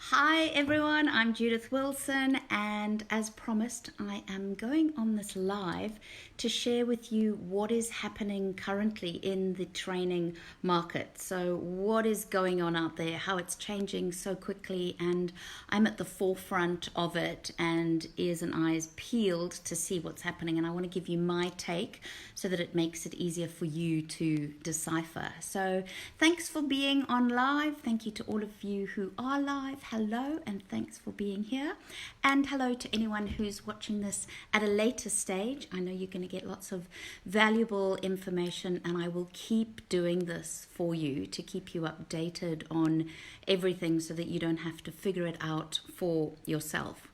Hi everyone, I'm Judith Wilson, and as promised, I am going on this live to share with you what is happening currently in the training market. So, what is going on out there, how it's changing so quickly, and I'm at the forefront of it, and ears and eyes peeled to see what's happening. And I want to give you my take so that it makes it easier for you to decipher. So, thanks for being on live. Thank you to all of you who are live. Hello, and thanks for being here. And hello to anyone who's watching this at a later stage. I know you're going to get lots of valuable information, and I will keep doing this for you to keep you updated on everything so that you don't have to figure it out for yourself.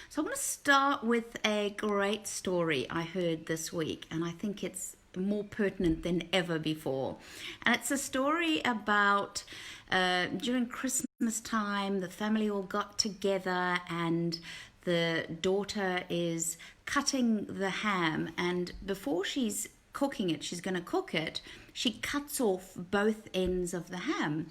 So I want to start with a great story I heard this week, and I think it's more pertinent than ever before. And it's a story about during Christmas time, the family all got together and the daughter is cutting the ham, and before she's cooking it, she's going to cook it, she cuts off both ends of the ham.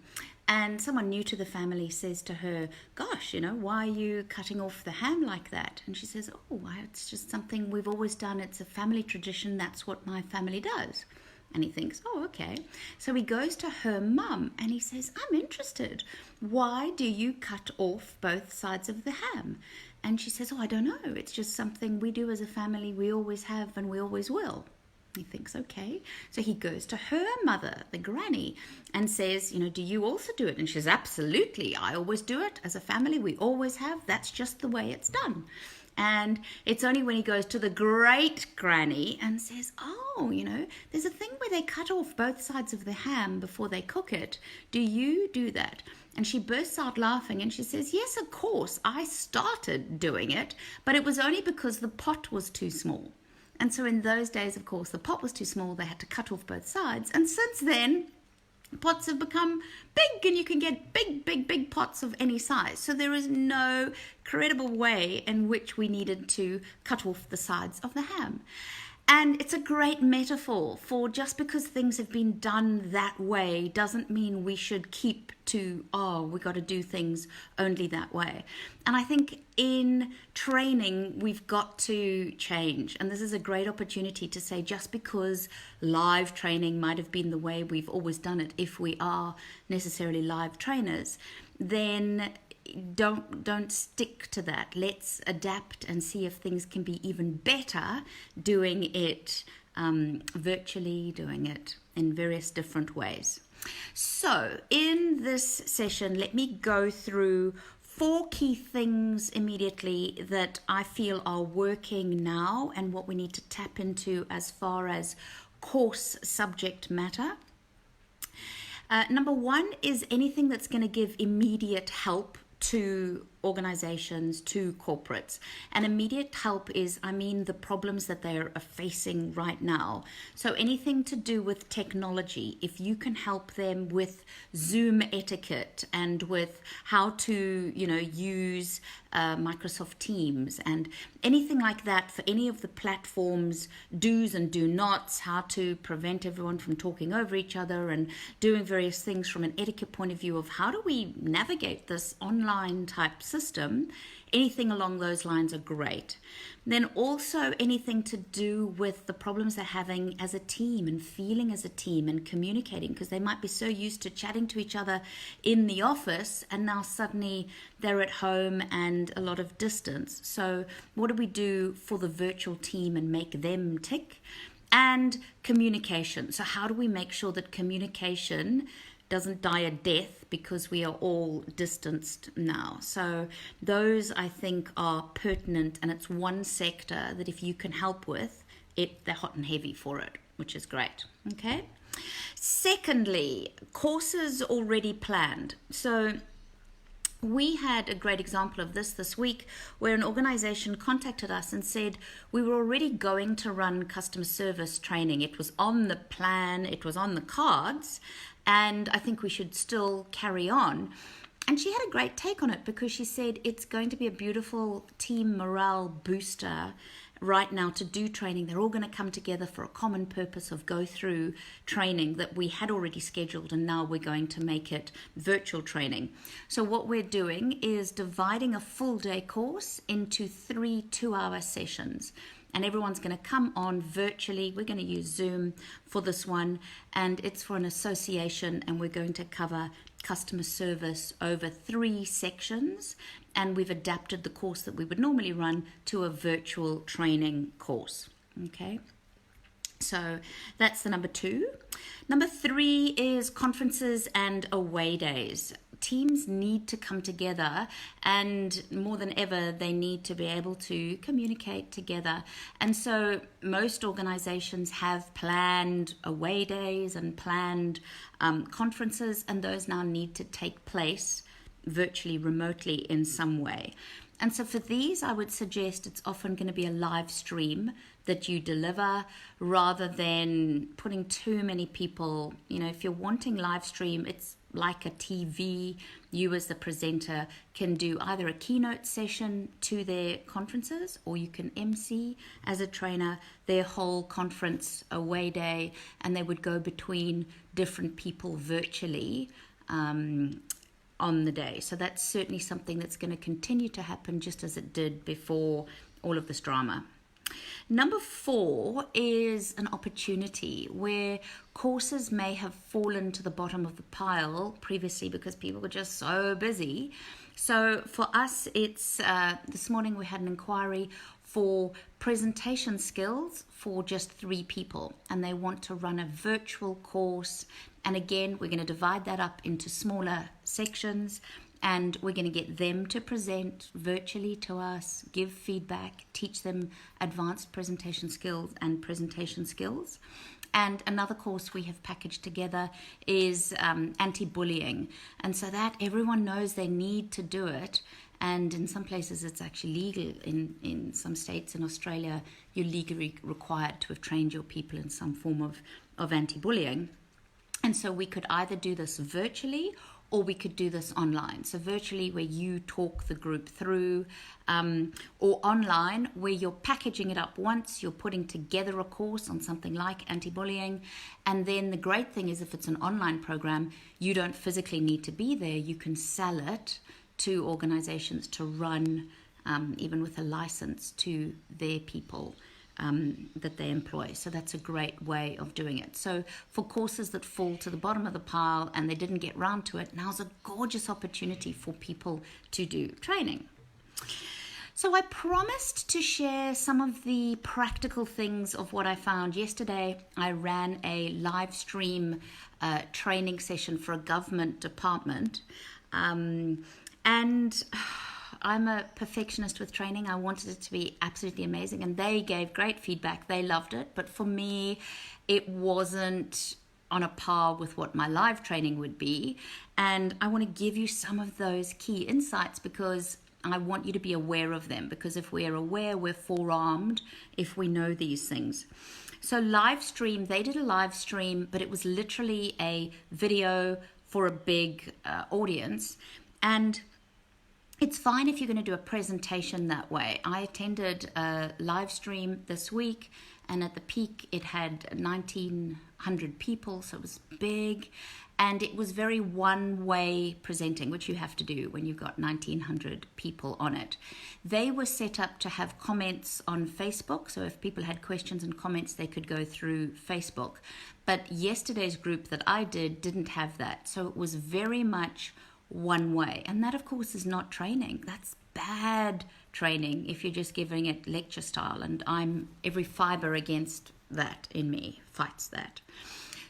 And someone new to the family says to her, gosh, why are you cutting off the ham like that? And she says, oh, it's just something we've always done. It's a family tradition. That's what my family does. And he thinks, oh, okay. So he goes to her mum and he says, I'm interested. Why do you cut off both sides of the ham? And she says, oh, I don't know. It's just something we do as a family. We always have and we always will. He thinks, okay. So he goes to her mother, the granny, and says, do you also do it? And she says, absolutely. I always do it. As a family, we always have. That's just the way it's done. And it's only when he goes to the great granny and says, oh, there's a thing where they cut off both sides of the ham before they cook it. Do you do that? And she bursts out laughing and she says, yes, of course. I started doing it, but it was only because the pot was too small. And so in those days, of course, the pot was too small. They had to cut off both sides. And since then, pots have become big and you can get big pots of any size. So there is no credible way in which we needed to cut off the sides of the ham. And it's a great metaphor for just because things have been done that way doesn't mean we should keep to, we got to do things only that way. And I think in training, we've got to change. And this is a great opportunity to say, just because live training might have been the way we've always done it, if we are necessarily live trainers, then don't stick to that. Let's adapt and see if things can be even better doing it virtually, doing it in various different ways. So in this session, let me go through 4 key things immediately that I feel are working now and what we need to tap into as far as course subject matter. Number 1 is anything that's going to give immediate help to organizations, to corporates. And immediate help is, the problems that they're facing right now. So anything to do with technology, if you can help them with Zoom etiquette and with how to, use Microsoft Teams and anything like that for any of the platforms, do's and do nots, how to prevent everyone from talking over each other and doing various things from an etiquette point of view of how do we navigate this online type system, anything along those lines are great. Then also anything to do with the problems they're having as a team and feeling as a team and communicating, because they might be so used to chatting to each other in the office and now suddenly they're at home and a lot of distance. So what do we do for the virtual team and make them tick? And communication. So how do we make sure that communication doesn't die a death because we are all distanced now? So those I think are pertinent, and it's one sector that if you can help with it, they're hot and heavy for it, which is great. Okay. Secondly, courses already planned. So we had a great example of this week where an organization contacted us and said we were already going to run customer service training. It was on the plan, it was on the cards, and I think we should still carry on. And she had a great take on it because she said it's going to be a beautiful team morale booster right now to do training. They're all going to come together for a common purpose of go through training that we had already scheduled, and now we're going to make it virtual training. So what we're doing is dividing a full day course into 3 2-hour sessions. And everyone's going to come on virtually. We're going to use Zoom for this one, and it's for an association, and we're going to cover customer service over 3 sections, and we've adapted the course that we would normally run to a virtual training course. Okay, so that's the number 2. Number 3 is conferences and away days. Teams need to come together, and more than ever they need to be able to communicate together. And so most organizations have planned away days and planned conferences, and those now need to take place virtually, remotely in some way. And so for these, I would suggest it's often going to be a live stream that you deliver rather than putting too many people. You know, if you're wanting live stream, it's like a TV. You as the presenter can do either a keynote session to their conferences, or you can MC as a trainer their whole conference away day, and they would go between different people virtually on the day. So that's certainly something that's going to continue to happen, just as it did before all of this drama. Number 4 is an opportunity where courses may have fallen to the bottom of the pile previously because people were just so busy. So for us, it's this morning we had an inquiry for presentation skills for just 3 people, and they want to run a virtual course. And again, we're going to divide that up into smaller sections, and we're going to get them to present virtually to us, give feedback, teach them advanced presentation skills and presentation skills. And another course we have packaged together is anti-bullying. And so that everyone knows they need to do it. And in some places it's actually legal. In some states in Australia, you're legally required to have trained your people in some form of anti-bullying. And so we could either do this virtually, or we could do this online. So virtually, where you talk the group through, or online, where you're packaging it up once, you're putting together a course on something like anti-bullying. And then the great thing is, if it's an online program, you don't physically need to be there. You can sell it to organizations to run, even with a license, to their people that they employ. So that's a great way of doing it. So for courses that fall to the bottom of the pile and they didn't get round to it, now's a gorgeous opportunity for people to do training. So I promised to share some of the practical things of what I found. Yesterday, I ran a live stream training session for a government department. And I'm a perfectionist with training. I wanted it to be absolutely amazing, and they gave great feedback. They loved it, but for me, it wasn't on a par with what my live training would be. And I want to give you some of those key insights because I want you to be aware of them, because if we're aware, we're forearmed if we know these things. So live stream, they did a live stream, but it was literally a video for a big audience. And it's fine if you're going to do a presentation that way. I attended a live stream this week, and at the peak it had 1,900 people, so it was big, and it was very one-way presenting, which you have to do when you've got 1,900 people on it. They were set up to have comments on Facebook, so if people had questions and comments, they could go through Facebook. But yesterday's group that I did didn't have that, so it was very much one way. And that, of course, is not training. That's bad training if you're just giving it lecture style. And every fiber against that in me fights that.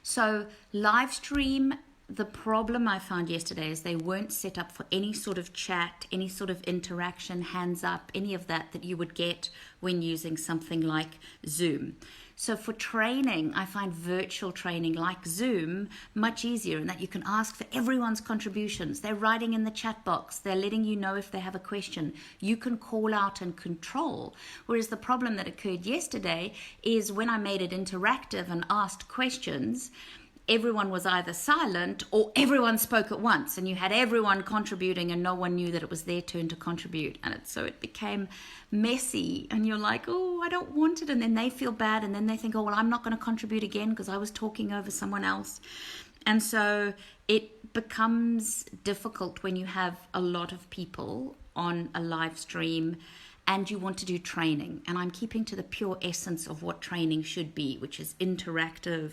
So live stream, the problem I found yesterday is they weren't set up for any sort of chat, any sort of interaction, hands up, any of that you would get when using something like Zoom. So for training, I find virtual training like Zoom much easier in that you can ask for everyone's contributions. They're writing in the chat box. They're letting you know if they have a question. You can call out and control. Whereas the problem that occurred yesterday is when I made it interactive and asked questions, everyone was either silent or everyone spoke at once, and you had everyone contributing and no one knew that it was their turn to contribute. And so it became messy, and you're like, oh, I don't want it. And then they feel bad, and then they think, oh, well, I'm not going to contribute again because I was talking over someone else. And so it becomes difficult when you have a lot of people on a live stream and you want to do training. And I'm keeping to the pure essence of what training should be, which is interactive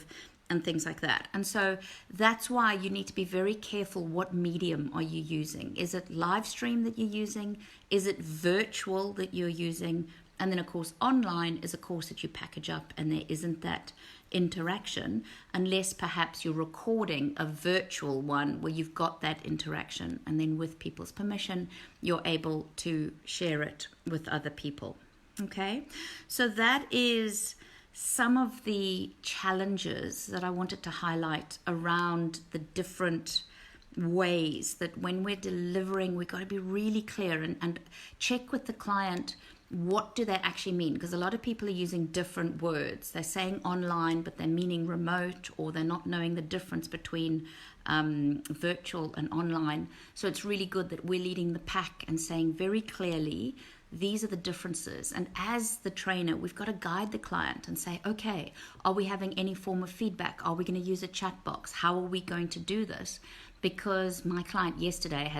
and things like that. And so that's why you need to be very careful. What medium are you using? Is it live stream that you're using? Is it virtual that you're using? And then, of course, online is a course that you package up and there isn't that interaction, unless perhaps you're recording a virtual one where you've got that interaction, and then with people's permission, you're able to share it with other people. Okay, so that is some of the challenges that I wanted to highlight around the different ways that when we're delivering, we've got to be really clear and check with the client, what do they actually mean? Because a lot of people are using different words. They're saying online, but they're meaning remote, or they're not knowing the difference between virtual and online. So it's really good that we're leading the pack and saying very clearly, these are the differences. And as the trainer, we've got to guide the client and say, okay, are we having any form of feedback? Are we going to use a chat box? How are we going to do this? Because my client yesterday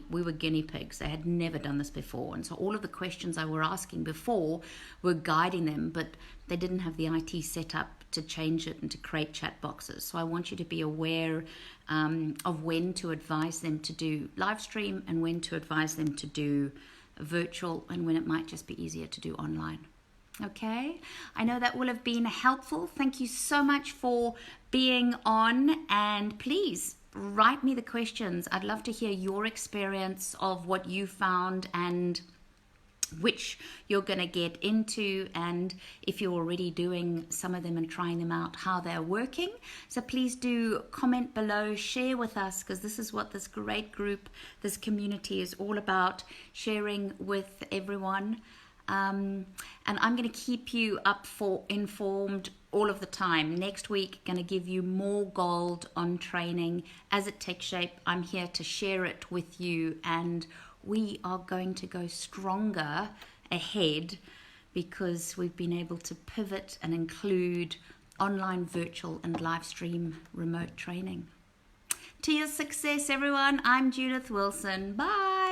we were guinea pigs. They had never done this before. And so all of the questions I were asking before were guiding them, but they didn't have the IT set up to change it and to create chat boxes. So I want you to be aware of when to advise them to do live stream and when to advise them to do virtual, and when it might just be easier to do online. Okay, I know that will have been helpful. Thank you so much for being on, and please write me the questions. I'd love to hear your experience of what you found and which you're going to get into, and if you're already doing some of them and trying them out, how they're working. So please do comment below, share with us, because this is what this great group, this community is all about, sharing with everyone. And I'm going to keep you informed all of the time. Next week, going to give you more gold on training as it takes shape. I'm here to share it with you, and we are going to go stronger ahead because we've been able to pivot and include online, virtual, and live stream remote training. To your success, everyone. I'm Judith Wilson. Bye.